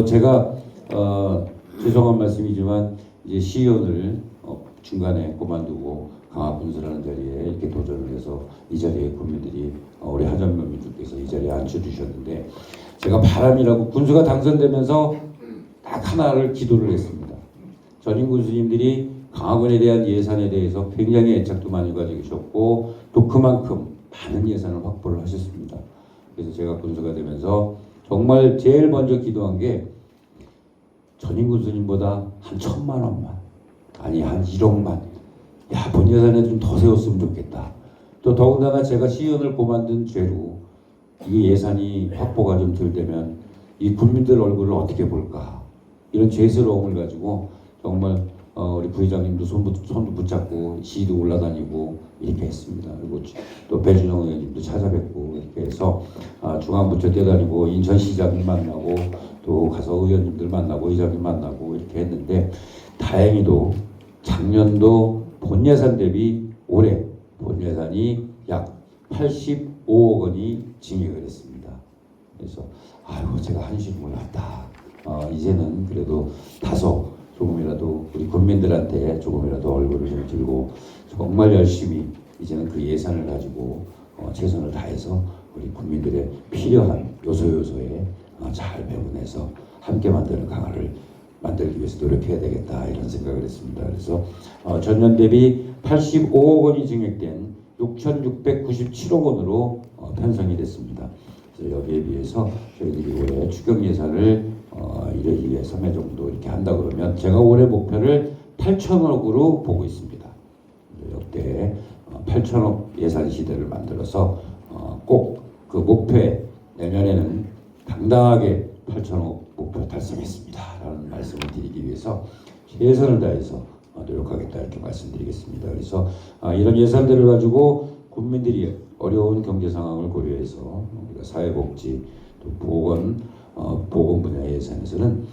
제가 죄송한 말씀이지만 이제 시의원을 중간에 그만두고 강화군수라는 자리에 이렇게 도전을 해서 이 자리에 국민들이 우리 하전면민들께서 이 자리에 앉혀주셨는데, 제가 바람이라고 군수가 당선되면서 딱 하나를 기도를 했습니다. 전임 군수님들이 강화군에 대한 예산에 대해서 굉장히 애착도 많이 가지셨고 또 그만큼 많은 예산을 확보를 하셨습니다. 그래서 제가 군수가 되면서 정말 제일 먼저 기도한 게 전임 군수님보다 한 1,000만 원만, 아니 한 1억만, 본 예산에 좀 더 세웠으면 좋겠다. 또 더군다나 제가 시의원을 고만둔 죄로 이 예산이 확보가 좀 덜 되면 이 국민들 얼굴을 어떻게 볼까, 이런 죄스러움을 가지고 정말 우리 부회장님도 손도 붙잡고 시위도 올라다니고 이렇게 했습니다. 그리고 또 배준영 의원님도 찾아뵙고 이렇게 해서 중앙부처 뛰어다니고 인천시장님 만나고 또 가서 의원님들 만나고 의장님 만나고 이렇게 했는데, 다행히도 작년도 본 예산 대비 올해 본 예산이 약 85억 원이 증액을 했습니다. 그래서 제가 한시름을 났다. 이제는 그래도 다소 조금이라도 우리 국민들한테 조금이라도 얼굴을 좀 들고 정말 열심히 이제는 그 예산을 가지고 최선을 다해서 우리 국민들의 필요한 요소요소에 잘 배분해서 함께 만드는 강화를 만들기 위해서 노력해야 되겠다, 이런 생각을 했습니다. 그래서 전년 대비 85억 원이 증액된 6,697억 원으로 편성이 됐습니다. 그래서 여기에 비해서 저희들이 올해 추경 예산을 1회 2회 3회 정도 이렇게 한다 그러면 제가 올해 목표를 8천억으로 보고 있습니다. 역대 8천억 예산 시대를 만들어서 꼭 그 목표에 내년에는 당당하게 8천억 목표 달성했습니다 라는 말씀을 드리기 위해서 최선을 다해서 노력하겠다, 이렇게 말씀드리겠습니다. 그래서 이런 예산들을 가지고 국민들이 어려운 경제 상황을 고려해서 우리가 사회복지 또 보건 분야 예산에서는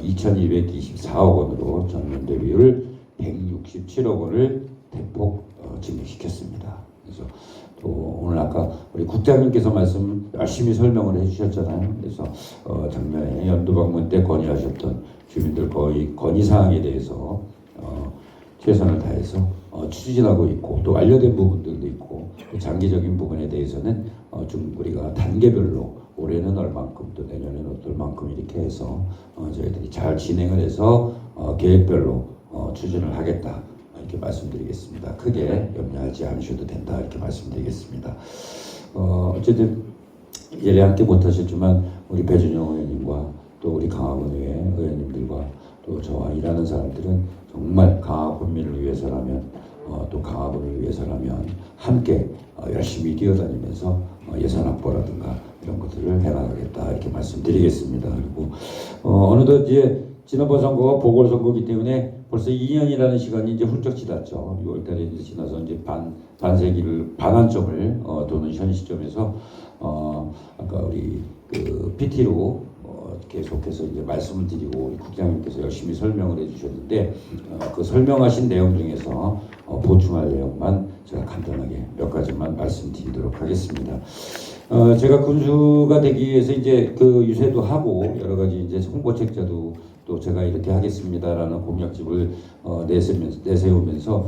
2,224억 원으로 전년 대비율 167억 원을 대폭 증액시켰습니다. 그래서 또 오늘 아까 우리 국장님께서 말씀 열심히 설명을 해주셨잖아요. 그래서 작년에 연도 방문 때 건의하셨던 주민들 거의 건의 사항에 대해서 최선을 다해서 추진하고 있고, 또 완료된 부분들도 있고, 장기적인 부분에 대해서는 좀 우리가 단계별로 올해는 얼만큼 또 내년에는 얼만큼 이렇게 해서 저희들이 잘 진행을 해서 계획별로 추진을 하겠다, 이렇게 말씀드리겠습니다. 크게 염려하지 않으셔도 된다, 이렇게 말씀드리겠습니다. 어쨌든 예례 함께 못하셨지만 우리 배준영 의원님과 또 우리 강화군의 의원님들과 또 저와 일하는 사람들은 정말 강화군민을 위해서라면 또 강화군을 위해서라면 함께 열심히 뛰어다니면서 예산 확보라든가 이런 것들을 해나가겠다, 이렇게 말씀드리겠습니다. 그리고 어느덧 이제 지난번 선거가 보궐선거이기 때문에 벌써 2년이라는 시간이 이제 훌쩍 지났죠. 6월달에 이제 지나서 이제 반세기를 반환점을 도는 현 시점에서 아까 우리 그 PT로 계속해서 이제 말씀을 드리고 우리 국장님께서 열심히 설명을 해주셨는데 그 설명하신 내용 중에서 보충할 내용만 제가 간단하게 몇 가지만 말씀드리도록 하겠습니다. 제가 군수가 되기 위해서 이제 그 유세도 하고 여러 가지 이제 홍보책자도 또 제가 이렇게 하겠습니다라는 공약집을 내세우면서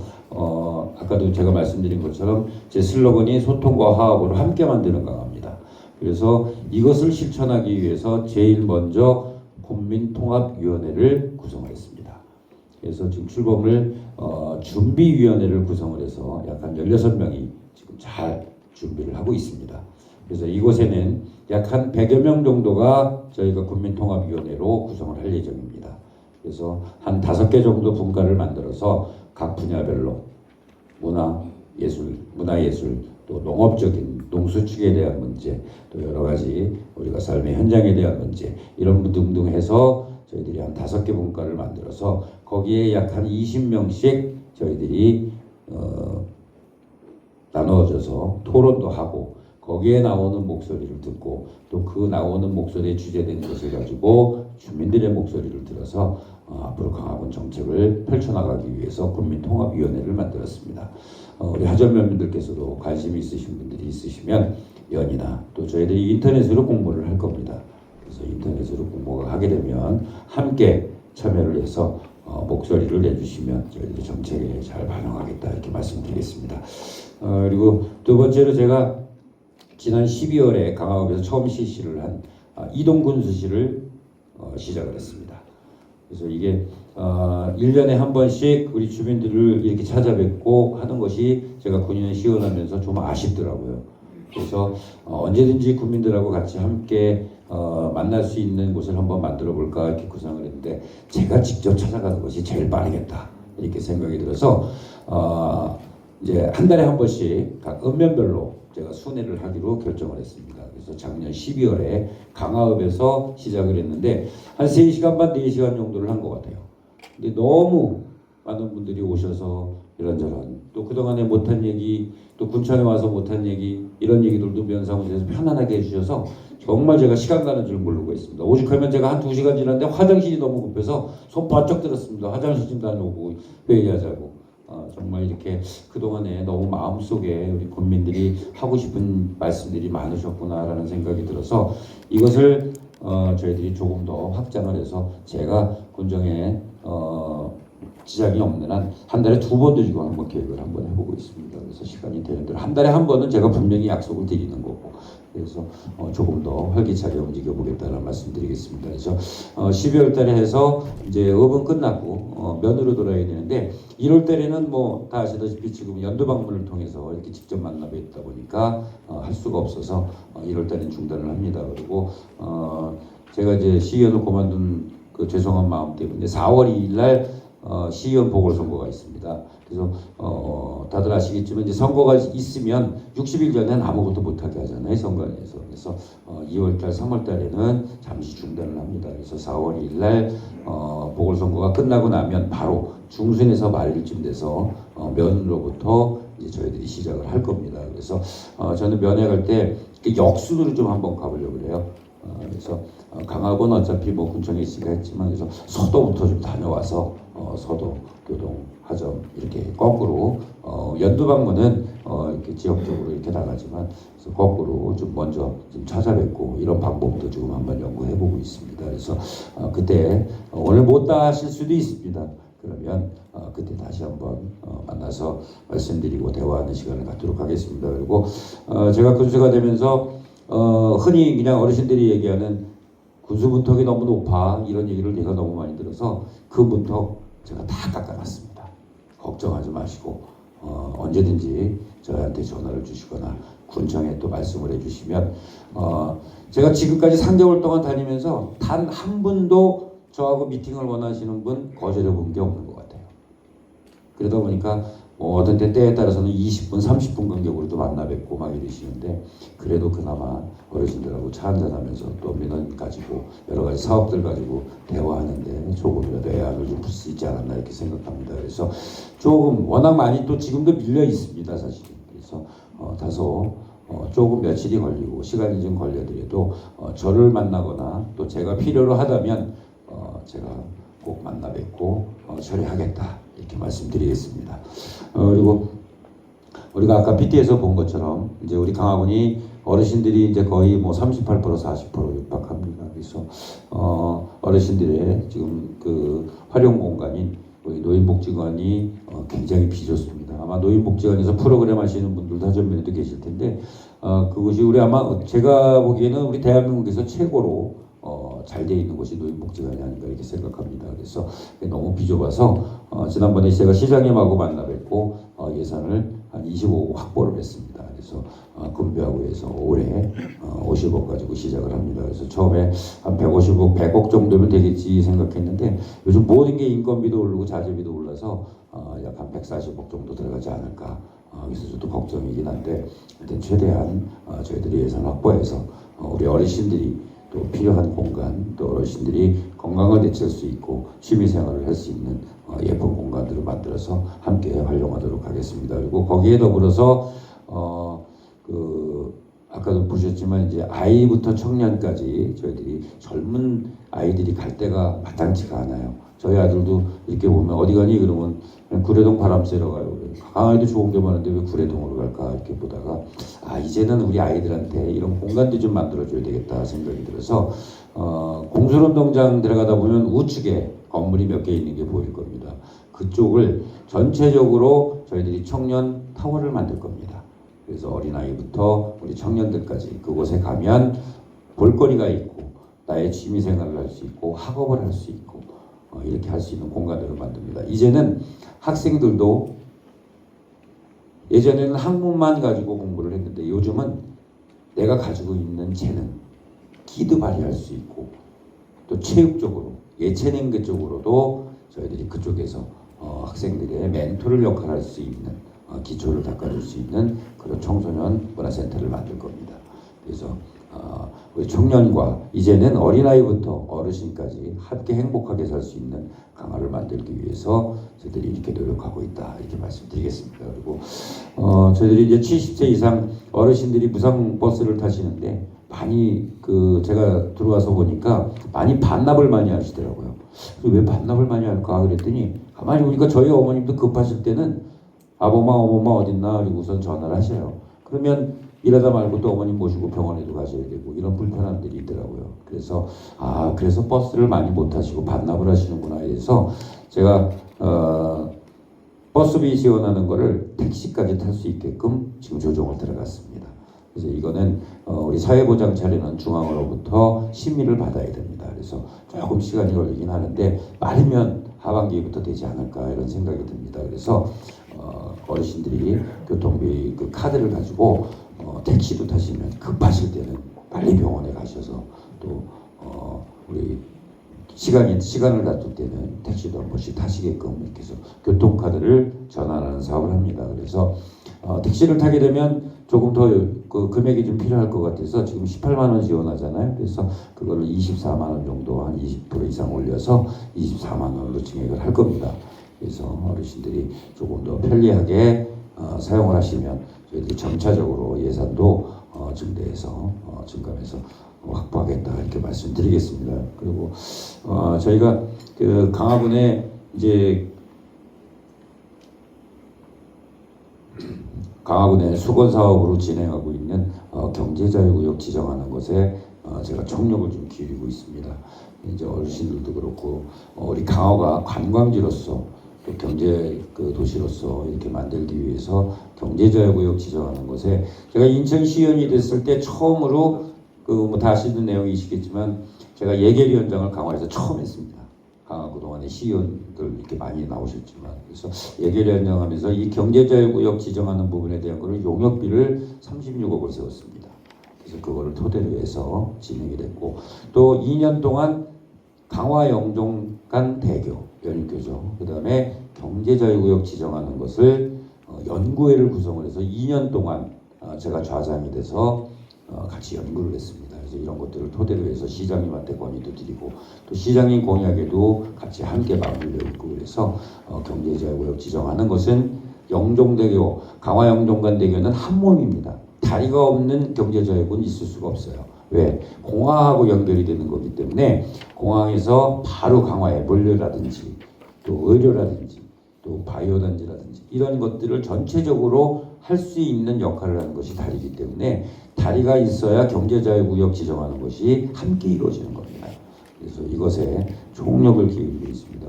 아까도 제가 말씀드린 것처럼 제 슬로건이 소통과 화합으로 함께 만드는 강화입니다. 그래서 이것을 실천하기 위해서 제일 먼저 국민통합위원회를 구성을 했습니다. 그래서 지금 출범을 준비위원회를 구성을 해서 약 한 16명이 지금 잘 준비를 하고 있습니다. 그래서 이곳에는 약 한 100여 명 정도가 저희가 국민통합위원회로 구성을 할 예정입니다. 그래서 한 5개 정도 분과를 만들어서 각 분야별로 문화예술, 또 농업적인 농수축에 대한 문제, 또 여러 가지 우리가 삶의 현장에 대한 문제, 이런 등등 해서 저희들이 한 5개 분과를 만들어서 거기에 약 한 20명씩 저희들이 나누어져서 토론도 하고 거기에 나오는 목소리를 듣고 또 그 나오는 목소리에 주제된 것을 가지고 주민들의 목소리를 들어서 앞으로 강화군 정책을 펼쳐나가기 위해서 국민통합위원회를 만들었습니다. 우리 하전면민들께서도 관심이 있으신 분들이 있으시면 연이나 또 저희들이 인터넷으로 공모를 할 겁니다. 그래서 인터넷으로 공모가 하게 되면 함께 참여를 해서 목소리를 내주시면 저희들이 정책에 잘 반영하겠다 이렇게 말씀드리겠습니다. 그리고 두 번째로 제가 지난 12월에 강화읍에서 처음 실시를 한 이동군수시를 시작을 했습니다. 그래서 이게 1년에 한 번씩 우리 주민들을 이렇게 찾아뵙고 하는 것이 제가 군인을 시원하면서 좀 아쉽더라고요. 그래서 언제든지 국민들하고 같이 함께 만날 수 있는 곳을 한번 만들어 볼까 이렇게 구상을 했는데 제가 직접 찾아가는 것이 제일 빠르겠다 이렇게 생각이 들어서 이제 한 달에 한 번씩 각 읍면별로 제가 순회를 하기로 결정을 했습니다. 그래서 작년 12월에 강화읍에서 시작을 했는데 한 3시간 반, 4시간 정도를 한 것 같아요. 근데 너무 많은 분들이 오셔서 이런저런 또 그동안에 못한 얘기 또 군청에 와서 못한 얘기 이런 얘기들도 면사무소에서 편안하게 해주셔서 정말 제가 시간 가는 줄 모르고 있습니다. 오죽하면 제가 한 2시간 지났는데 화장실이 너무 급해서 손 바짝 들었습니다. 화장실 좀 다녀오고 회의하자고. 정말 이렇게 그동안에 너무 마음속에 우리 국민들이 하고 싶은 말씀들이 많으셨구나라는 생각이 들어서 이것을 저희들이 조금 더 확장을 해서 제가 군정에 지장이 없는 한 달에 2번도 지금 한번 계획을 한번 해보고 있습니다. 그래서 시간이 되는 대로 한 달에 한 번은 제가 분명히 약속을 드리는 거고 그래서 조금 더 활기차게 움직여 보겠다는 말씀드리겠습니다. 그래서 12월 달에 해서 이제 업은 끝났고 면으로 돌아야 되는데 1월 달에는 뭐 다 아시다시피 지금 연도 방문을 통해서 이렇게 직접 만나 뵙다 보니까 할 수가 없어서 1월 달에는 중단을 합니다. 그리고 제가 이제 시의원을 그만둔 그 죄송한 마음 때문에 4월 2일 날 시의원 보궐선거가 있습니다. 그래서 다들 아시겠지만 이제 선거가 있으면 60일 전에는 아무것도 못하게 하잖아요. 선관위에서. 그래서 2월달, 3월달에는 잠시 중단을 합니다. 그래서 4월 2일 날 보궐선거가 끝나고 나면 바로 중순에서 말일쯤 돼서 면으로부터 이제 저희들이 시작을 할 겁니다. 그래서 저는 면회 갈 때 역순으로 좀 한번 가보려고 그래요. 그래서 강화읍은 어차피 뭐 군청에 있으니까 했지만 그래서 서도부터 좀 다녀와서 서도, 교동, 하점 이렇게 거꾸로 연두 방문은 이렇게 지역적으로 이렇게 나가지만 그래서 거꾸로 좀 먼저 좀 찾아뵙고 이런 방법도 지금 한번 연구해보고 있습니다. 그래서 그때 오늘 못 다 하실 수도 있습니다. 그러면 그때 다시 한번 만나서 말씀드리고 대화하는 시간을 갖도록 하겠습니다. 그리고 제가 군수가 되면서 흔히 그냥 어르신들이 얘기하는 군수 문턱이 너무 높아 이런 얘기를 제가 너무 많이 들어서 그 문턱 제가 다 깎아놨습니다. 걱정하지 마시고 언제든지 저희한테 전화를 주시거나 군청에 또 말씀을 해주시면 제가 지금까지 3개월 동안 다니면서 단 한 분도 저하고 미팅을 원하시는 분 거절해 본 게 없는 것 같아요. 그러다 보니까 어떤 때에 따라서는 20분, 30분 간격으로도 만나 뵙고 막 이러시는데 그래도 그나마 어르신들하고 차 한잔하면서 또 민원 가지고 여러 가지 사업들 가지고 대화하는데 조금이라도 애환을 좀 풀 수 있지 않았나 이렇게 생각합니다. 그래서 조금 워낙 많이 또 지금도 밀려 있습니다, 사실은. 그래서 다소 조금 며칠이 걸리고 시간이 좀 걸려더라도 저를 만나거나 또 제가 필요로 하다면 제가 꼭 만나 뵙고 처리하겠다 이렇게 말씀드리겠습니다. 그리고 우리가 아까 PT에서 본 것처럼 이제 우리 강화군이 어르신들이 이제 거의 뭐 38% 40% 육박합니다. 그래서 어르신들의 지금 그 활용 공간인 우리 노인복지관이 굉장히 비좁습니다. 아마 노인복지관에서 프로그램 하시는 분들도 하전면에도 계실 텐데 그것이 우리 아마 제가 보기에는 우리 대한민국에서 최고로 잘 돼 있는 곳이 노인복지관이 아닌가 이렇게 생각합니다. 그래서 너무 비좁아서 지난번에 제가 시장님하고 만나 뵙고 예산을 한 25억 확보를 했습니다. 그래서 군배하고 해서 올해 50억 가지고 시작을 합니다. 그래서 처음에 한 150억, 100억 정도면 되겠지 생각했는데 요즘 모든 게 인건비도 오르고 자재비도 올라서 약 한 140억 정도 들어가지 않을까. 그래서 저도 걱정이긴 한데 일단 최대한 저희들이 예산 확보해서 우리 어르신들이 또 필요한 공간, 또 어르신들이 건강을 되찾을 수 있고 취미생활을 할 수 있는 예쁜 공간들을 만들어서 함께 활용하도록 하겠습니다. 그리고 거기에 더불어서 아까도 보셨지만 이제 아이부터 청년까지 저희들이 젊은 아이들이 갈 데가 마땅치가 않아요. 저희 아들도 이렇게 보면 어디 가니 그러면 그냥 구례동 바람 쐬러 가요. 강화에도 좋은 게 많은데 왜 구례동으로 갈까 이렇게 보다가 이제는 우리 아이들한테 이런 공간도 좀 만들어줘야 되겠다 생각이 들어서 공설운동장 들어가다 보면 우측에 건물이 몇 개 있는 게 보일 겁니다. 그쪽을 전체적으로 저희들이 청년 타워를 만들 겁니다. 그래서 어린아이부터 우리 청년들까지 그곳에 가면 볼거리가 있고 나의 취미생활을 할 수 있고 학업을 할 수 있고 이렇게 할 수 있는 공간으로 만듭니다. 이제는 학생들도 예전에는 학문만 가지고 공부를 했는데 요즘은 내가 가지고 있는 재능, 기도 발휘할 수 있고 또 체육적으로 예체능 쪽으로도 저희들이 그쪽에서 학생들의 멘토를 역할할 수 있는 기초를 닦아줄 수 있는 그런 청소년 문화센터를 만들 겁니다. 그래서 우리 청년과 이제는 어린아이부터 어르신까지 함께 행복하게 살 수 있는 강화를 만들기 위해서 저희들이 이렇게 노력하고 있다 이렇게 말씀드리겠습니다. 그리고 저희들이 이제 70세 이상 어르신들이 무상 버스를 타시는데 많이 제가 들어와서 보니까 많이 반납을 많이 하시더라고요. 왜 반납을 많이 할까 그랬더니 가만히 보니까 저희 어머님도 급하실 때는 아범마 어머마 어딨나 그리고 우선 전화를 하셔요. 그러면 일하다 말고 또 어머님 모시고 병원에도 가셔야 되고 이런 불편함들이 있더라고요. 그래서 그래서 버스를 많이 못 타시고 반납을 하시는구나 해서 제가 버스비 지원하는 거를 택시까지 탈 수 있게끔 지금 조정을 들어갔습니다. 그래서 이거는 우리 사회보장 차례는 중앙으로부터 심의를 받아야 됩니다. 그래서 조금 시간이 걸리긴 하는데 빠르면 하반기부터 되지 않을까 이런 생각이 듭니다. 그래서 어르신들이 교통비 그 카드를 가지고 택시도 타시면 급하실 때는 빨리 병원에 가셔서 또 우리 시간을 다툴 때는 택시도 한 번씩 타시게끔 이렇게 해서 교통카드를 전환하는 사업을 합니다. 그래서 택시를 타게 되면 조금 더 그 금액이 좀 필요할 것 같아서 지금 18만 원 지원하잖아요. 그래서 그거를 24만 원 정도 한 20% 이상 올려서 24만 원으로 증액을 할 겁니다. 그래서 어르신들이 조금 더 편리하게 사용을 하시면 저희들이 점차적으로 예산도 증감해서 확보하겠다 이렇게 말씀드리겠습니다. 그리고 저희가 그 강화군에 이제 강화군의 수건 사업으로 진행하고 있는 경제자유구역 지정하는 것에 제가 총력을 좀 기울이고 있습니다. 이제 어르신들도 그렇고 우리 강화가 관광지로서 또 경제 도시로서 이렇게 만들기 위해서 경제자유구역 지정하는 것에 제가 인천시의원이 됐을 때 처음으로 다 아시는 내용이시겠지만 제가 예결위원장을 강화에서 처음 했습니다. 강화 그동안에 시의원들 이렇게 많이 나오셨지만 그래서 예결위원장 하면서 이 경제자유구역 지정하는 부분에 대한 거를 용역비를 36억을 세웠습니다. 그래서 그거를 토대로 해서 진행이 됐고 또 2년 동안 강화 영종 간 대교 연입교죠. 그 다음에 경제자유구역 지정하는 것을 연구회를 구성을 해서 2년 동안 제가 좌장이 돼서 같이 연구를 했습니다. 그래서 이런 것들을 토대로 해서 시장님한테 건의도 드리고 또 시장님 공약에도 같이 함께 맞물려 있고 그래서 경제자유구역 지정하는 것은 영종대교, 강화 영종간대교는 한 몸입니다. 다리가 없는 경제자유구는 있을 수가 없어요. 왜? 공항하고 연결이 되는 거기 때문에 공항에서 바로 강화에 물류라든지 또 의료라든지 또 바이오단지라든지 이런 것들을 전체적으로 할 수 있는 역할을 하는 것이 다리이기 때문에 다리가 있어야 경제자유구역 지정하는 것이 함께 이루어지는 겁니다. 그래서 이것에 총력을 기울이고 있습니다.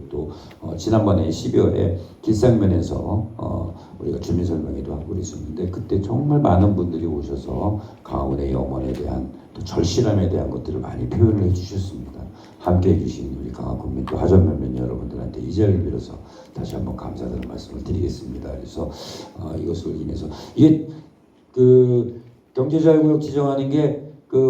또 지난번에 12월에 길상면에서 우리가 주민설명회도 하고 그랬었는데 그때 정말 많은 분들이 오셔서 강화군의 염원에 대한 또 절실함에 대한 것들을 많이 표현을 해주셨습니다. 함께해 주신 우리 강화군민 또 하전면면 여러분들한테 이 자리를 빌어서 다시 한번 감사드리는 말씀을 드리겠습니다. 그래서 이것을 인해서 이게 경제자유구역 지정하는 게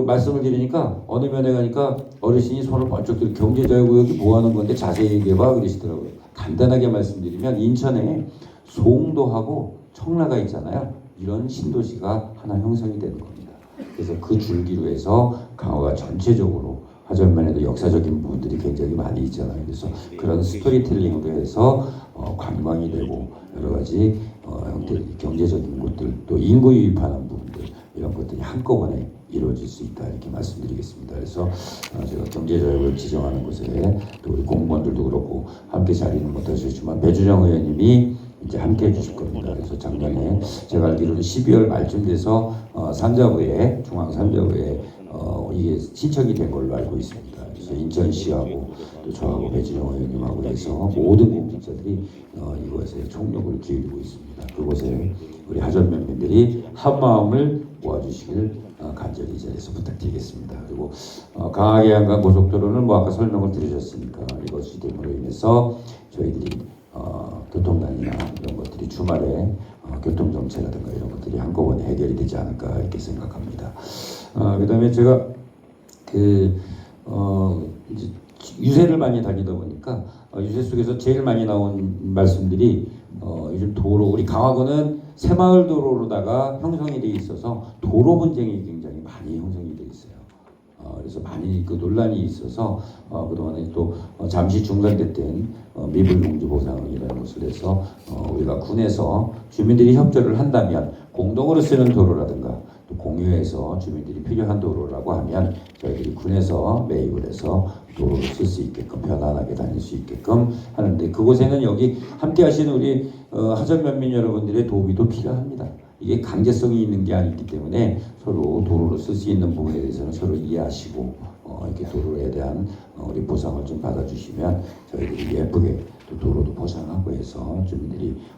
말씀을 드리니까 어느 면에 가니까 어르신이 손을 번쩍 들고 경제자유구역이 뭐 하는 건데 자세히 얘기해봐 그러시더라고요. 간단하게 말씀드리면 인천에 송도하고 청라가 있잖아요. 이런 신도시가 하나 형성이 되는 겁니다. 그래서 그 줄기로 해서 강화가 전체적으로 화전면에도 역사적인 부분들이 굉장히 많이 있잖아요. 그래서 그런 스토리텔링으로 해서 관광이 되고 여러 가지 형태 경제적인 것들 또 인구 유입하는 부분들 이런 것들이 한꺼번에 이루어질 수 있다 이렇게 말씀드리겠습니다. 그래서 제가 경제자유를 지정하는 곳에 또 우리 공무원들도 그렇고 함께 자리는 못하셨지만 배주정 의원님이 이제 함께 해주실 겁니다. 그래서 작년에 제가 알기로는 12월 말쯤 돼서 산자부에 중앙 산자부에 이게 신청이 된 걸로 알고 있습니다. 그래서 인천시하고 또 저하고 배주정 의원님하고 해서 모든 공직자들이 이것에 총력을 기울이고 있습니다. 그곳에 우리 하전면민들이 한 마음을 모아주시길 간절히 이 자리에서 부탁드리겠습니다. 그리고 강하계양간 고속도로는 뭐 아까 설명을 드리셨으니까 이것이 됨으로 인해서 저희들이 교통난이나 이런 것들이 주말에 교통정체라든가 이런 것들이 한꺼번에 해결이 되지 않을까 이렇게 생각합니다. 그다음에 제가 이제 유세를 많이 다니다 보니까 유세 속에서 제일 많이 나온 말씀들이 요즘 도로 우리 강화도는 새마을 도로로다가 형성이 돼 있어서 도로 분쟁이 굉장히 많이 형성이 돼 있어요. 그래서 많이 그 논란이 있어서 그동안에 또 잠시 중단됐던 미불공주 보상이라는 것을 해서 우리가 군에서 주민들이 협조를 한다면 공동으로 쓰는 도로라든가 또 공유해서 주민들이 필요한 도로라고 하면 저희들이 군에서 매입을 해서 도로를 쓸 수 있게끔 편안하게 다닐 수 있게끔 하는데 그곳에는 여기 함께 하시는 우리 하전면민 여러분들의 도움이 또 필요합니다. 이게 강제성이 있는 게 아니기 때문에 서로 도로를 쓸 수 있는 부분에 대해서는 서로 이해하시고 이렇게 도로에 대한 우리 보상을 좀 받아주시면 저희들이 예쁘게 또 도로도 보상하고 해서 주민들이